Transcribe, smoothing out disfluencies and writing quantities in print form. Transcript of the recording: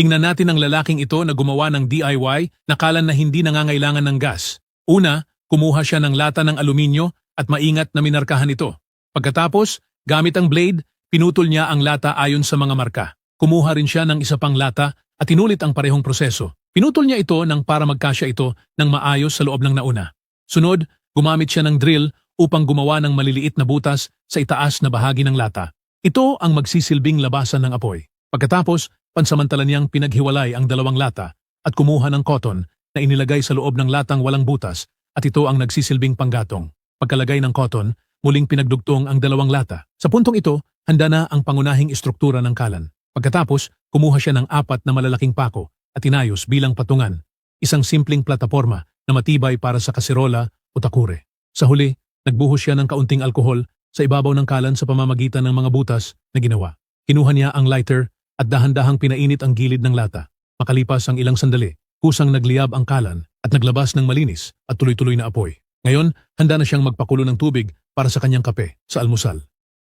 Tingnan natin ang lalaking ito na gumawa ng DIY na kalan na hindi nangangailangan ng gas. Una, kumuha siya ng lata ng aluminyo at maingat na minarkahan ito. Pagkatapos, gamit ang blade, pinutol niya ang lata ayon sa mga marka. Kumuha rin siya ng isa pang lata at inulit ang parehong proseso. Pinutol niya ito nang para magkasya ito ng maayos sa loob ng nauna. Sunod, gumamit siya ng drill upang gumawa ng maliliit na butas sa itaas na bahagi ng lata. Ito ang magsisilbing labasan ng apoy. Pagkatapos, pansamantala niyang pinaghiwalay ang dalawang lata at kumuha ng cotton na inilagay sa loob ng latang walang butas at ito ang nagsisilbing panggatong. Pagkalagay ng cotton, muling pinagdugtong ang dalawang lata. Sa puntong ito, handa na ang pangunahing istruktura ng kalan. Pagkatapos, kumuha siya ng 4 na malalaking pako at inayos bilang patungan. Isang simpleng plataporma na matibay para sa kaserola o takure. Sa huli, nagbuhos siya ng kaunting alkohol sa ibabaw ng kalan sa pamamagitan ng mga butas na ginawa. Kinuha niya ang lighter at dahan-dahang pinainit ang gilid ng lata. Makalipas ang ilang sandali, kusang nagliyab ang kalan at naglabas ng malinis at tuloy-tuloy na apoy. Ngayon, handa na siyang magpakulo ng tubig para sa kanyang kape sa almusal.